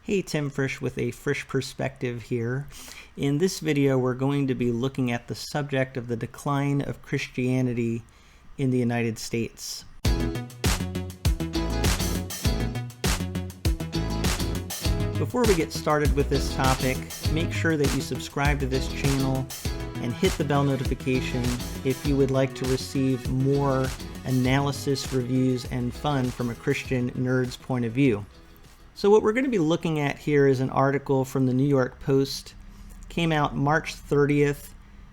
Hey, Tim Frisch with A Frisch Perspective here. In this video, we're going to be looking at the subject of the decline of Christianity in the United States. Before we get started with this topic, make sure that you subscribe to this channel and hit the bell notification if you would like to receive more analysis, reviews, and fun from a Christian nerd's point of view. So what we're going to be looking at here is an article from the New York Post. It came out March 30th,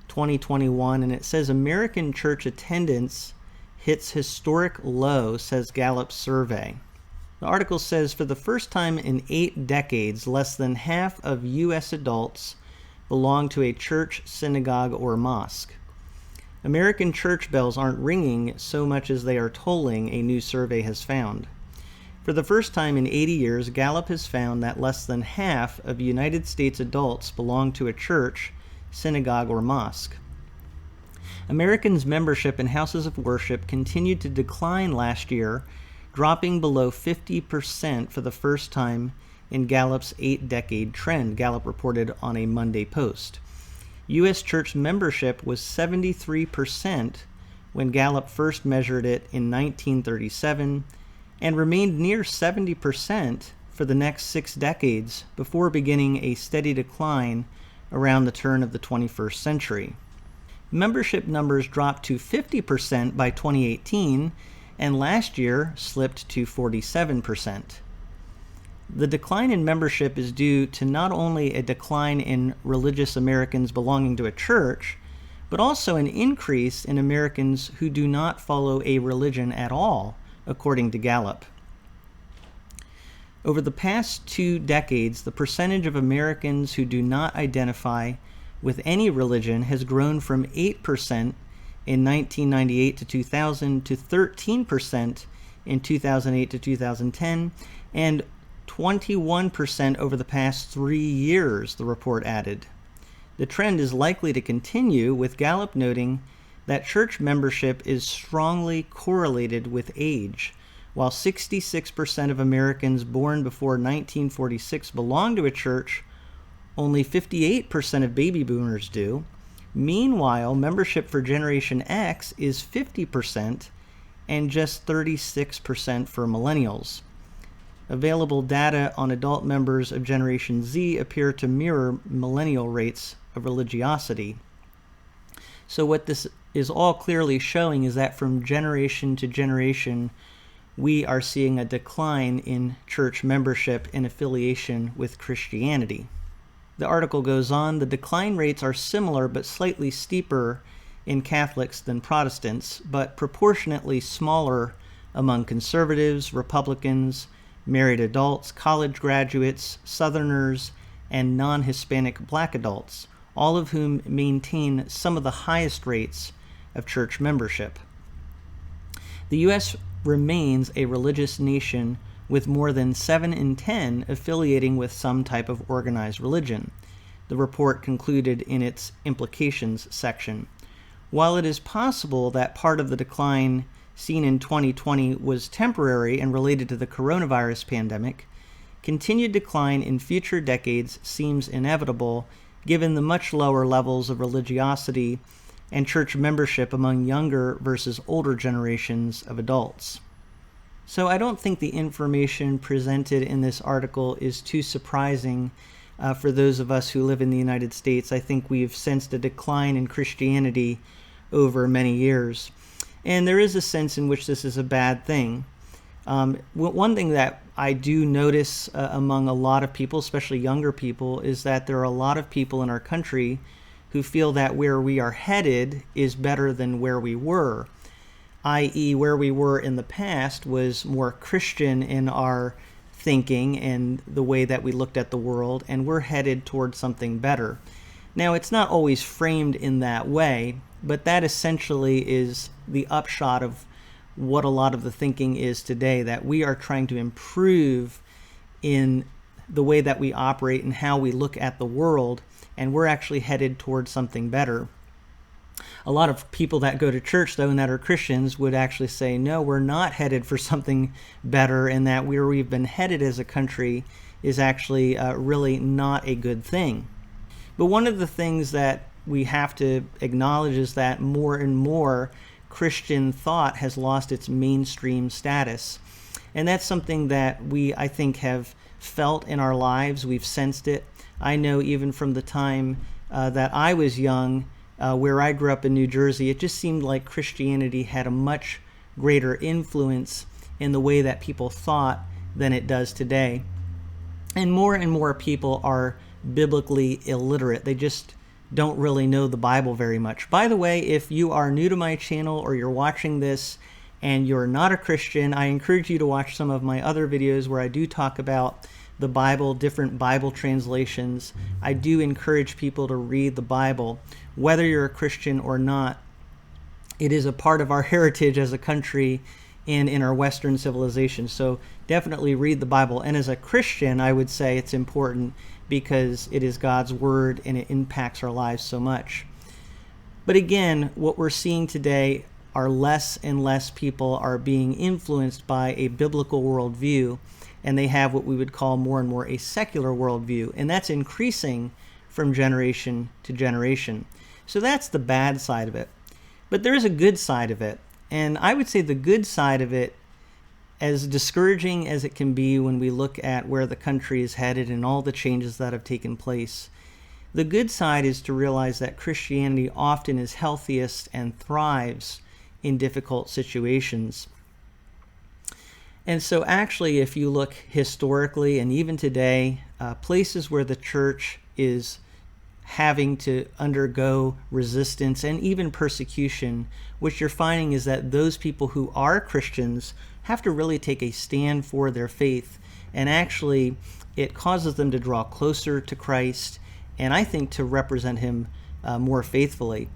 2021, and it says American church attendance hits historic low, says Gallup survey. The article says for the first time in 8 decades, less than half of U.S. adults belong to a church, synagogue, or mosque. American church bells aren't ringing so much as they are tolling, a new survey has found. For the first time in 80 years, Gallup has found that less than half of United States adults belong to a church, synagogue, or mosque. Americans' membership in houses of worship continued to decline last year, dropping below 50% for the first time in Gallup's 8-decade trend, Gallup reported on a Monday post. U.S. church membership was 73% when Gallup first measured it in 1937, and remained near 70% for the next 6 decades before beginning a steady decline around the turn of the 21st century. Membership numbers dropped to 50% by 2018, and last year slipped to 47%. The decline in membership is due to not only a decline in religious Americans belonging to a church, but also an increase in Americans who do not follow a religion at all, according to Gallup. Over the past 2 decades, the percentage of Americans who do not identify with any religion has grown from 8% in 1998 to 2000 to 13% in 2008 to 2010, and 21% over the past 3 years, the report added. The trend is likely to continue, with Gallup noting that church membership is strongly correlated with age. While 66% of Americans born before 1946 belong to a church, only 58% of baby boomers do. Meanwhile, membership for Generation X is 50% and just 36% for millennials. Available data on adult members of Generation Z appear to mirror millennial rates of religiosity. So what this is all clearly showing is that from generation to generation, we are seeing a decline in church membership and affiliation with Christianity. The article goes on, the decline rates are similar but slightly steeper in Catholics than Protestants, but proportionately smaller among conservatives, Republicans, married adults, college graduates, Southerners, and non-Hispanic Black adults, all of whom maintain some of the highest rates of church membership. The U.S. remains a religious nation with more than 7 in 10 affiliating with some type of organized religion, the report concluded in its implications section. While it is possible that part of the decline seen in 2020 was temporary and related to the coronavirus pandemic, continued decline in future decades seems inevitable given the much lower levels of religiosity and church membership among younger versus older generations of adults. So I don't think the information presented in this article is too surprising for those of us who live in the United States. I think we've sensed a decline in Christianity over many years. And there is a sense in which this is a bad thing. One thing that I do notice among a lot of people, especially younger people, is that there are a lot of people in our country who feel that where we are headed is better than where we were, i.e. where we were in the past was more Christian in our thinking and the way that we looked at the world, and we're headed towards something better. Now, it's not always framed in that way, but that essentially is the upshot of what a lot of the thinking is today, that we are trying to improve in the way that we operate and how we look at the world, and we're actually headed towards something better. A lot of people that go to church, though, and that are Christians would actually say, no, we're not headed for something better, and that where we've been headed as a country is actually really not a good thing. But one of the things that we have to acknowledge is that more and more Christian thought has lost its mainstream status. And that's something that we, I think, have felt in our lives. We've sensed it. I know even from the time that I was young, where I grew up in New Jersey, it just seemed like Christianity had a much greater influence in the way that people thought than it does today. And more people are biblically illiterate. They just don't really know the Bible very much. By the way, if you are new to my channel or you're watching this and you're not a Christian, I encourage you to watch some of my other videos where I do talk about the Bible, different Bible translations. I do encourage people to read the Bible, whether you're a Christian or not. It is a part of our heritage as a country and in our Western civilization. So definitely read the Bible. And as a Christian, I would say it's important because it is God's word and it impacts our lives so much. But again, what we're seeing today are less and less people are being influenced by a biblical worldview, and they have what we would call more and more a secular worldview, and that's increasing from generation to generation. So that's the bad side of it. But there is a good side of it, and I would say the good side of it, as discouraging as it can be when we look at where the country is headed and all the changes that have taken place, the good side is to realize that Christianity often is healthiest and thrives in difficult situations. And so actually, if you look historically and even today, places where the church is having to undergo resistance and even persecution, what you're finding is that those people who are Christians have to really take a stand for their faith, and actually it causes them to draw closer to Christ and I think to represent him more faithfully.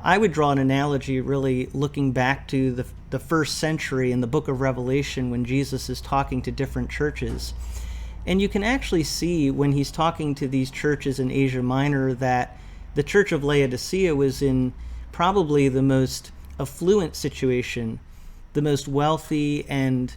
I would draw an analogy really looking back to the first century in the book of Revelation when Jesus is talking to different churches. And you can actually see when he's talking to these churches in Asia Minor that the church of Laodicea was in probably the most affluent situation, the most wealthy, and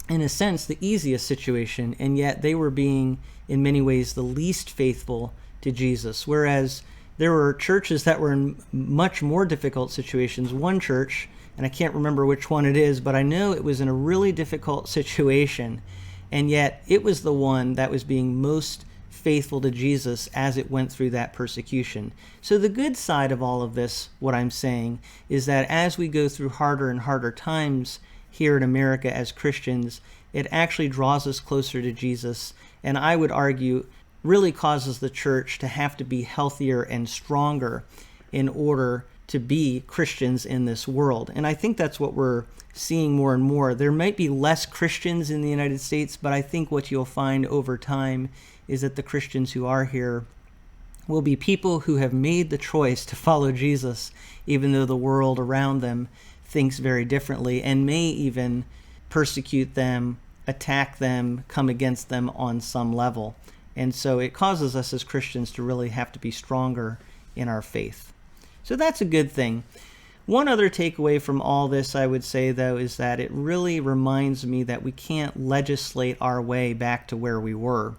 in a sense the easiest situation, and yet they were being in many ways the least faithful to Jesus, whereas there were churches that were in much more difficult situations. One church, and I can't remember which one it is, but I know it was in a really difficult situation, and yet it was the one that was being most faithful to Jesus as it went through that persecution. So the good side of all of this, what I'm saying, is that as we go through harder and harder times here in America as Christians, it actually draws us closer to Jesus, and I would argue really causes the church to have to be healthier and stronger in order to be Christians in this world. And I think that's what we're seeing more and more. There might be less Christians in the United States, but I think what you'll find over time is that the Christians who are here will be people who have made the choice to follow Jesus, even though the world around them thinks very differently and may even persecute them, attack them, come against them on some level. And so it causes us as Christians to really have to be stronger in our faith. So that's a good thing. One other takeaway from all this, I would say, though, is that it really reminds me that we can't legislate our way back to where we were.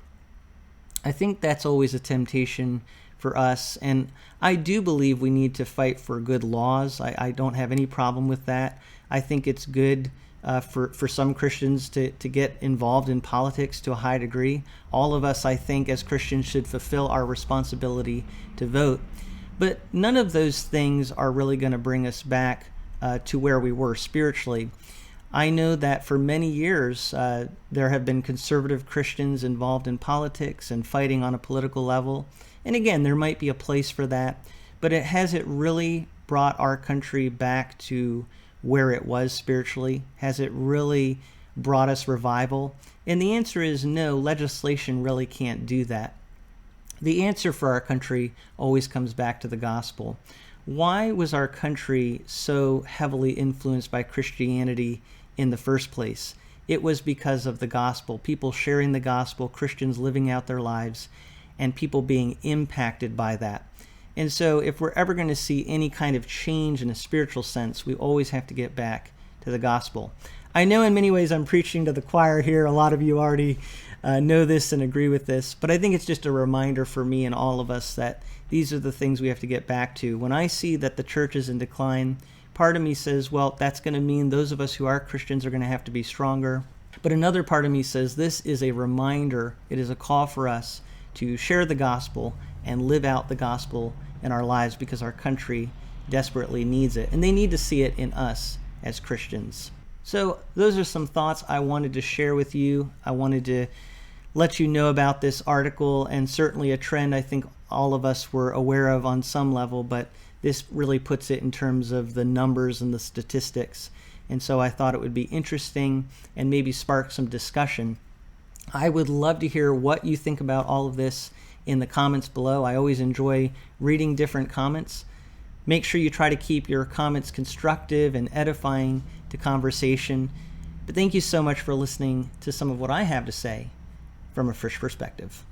I think that's always a temptation for us, and I do believe we need to fight for good laws. I don't have any problem with that. I think it's good for some Christians to get involved in politics to a high degree. All of us, I think, as Christians should fulfill our responsibility to vote. But none of those things are really going to bring us back to where we were spiritually. I know that for many years there have been conservative Christians involved in politics and fighting on a political level. And again, there might be a place for that, but has it really brought our country back to where it was spiritually? Has it really brought us revival? And the answer is no, legislation really can't do that. The answer for our country always comes back to the gospel. Why was our country so heavily influenced by Christianity in the first place? It was because of the gospel, people sharing the gospel, Christians living out their lives, and people being impacted by that. And so if we're ever going to see any kind of change in a spiritual sense, we always have to get back to the gospel. I know in many ways I'm preaching to the choir here. A lot of you already know this and agree with this, but I think it's just a reminder for me and all of us that these are the things we have to get back to. When I see that the church is in decline, part of me says, well, that's going to mean those of us who are Christians are going to have to be stronger. But another part of me says this is a reminder, it is a call for us to share the gospel and live out the gospel in our lives because our country desperately needs it. And they need to see it in us as Christians. So those are some thoughts I wanted to share with you. I wanted to let you know about this article, and certainly a trend I think all of us were aware of on some level, but this really puts it in terms of the numbers and the statistics. And so I thought it would be interesting and maybe spark some discussion. I would love to hear what you think about all of this in the comments below. I always enjoy reading different comments. Make sure you try to keep your comments constructive and edifying to conversation. But thank you so much for listening to some of what I have to say from a Frisch Perspective.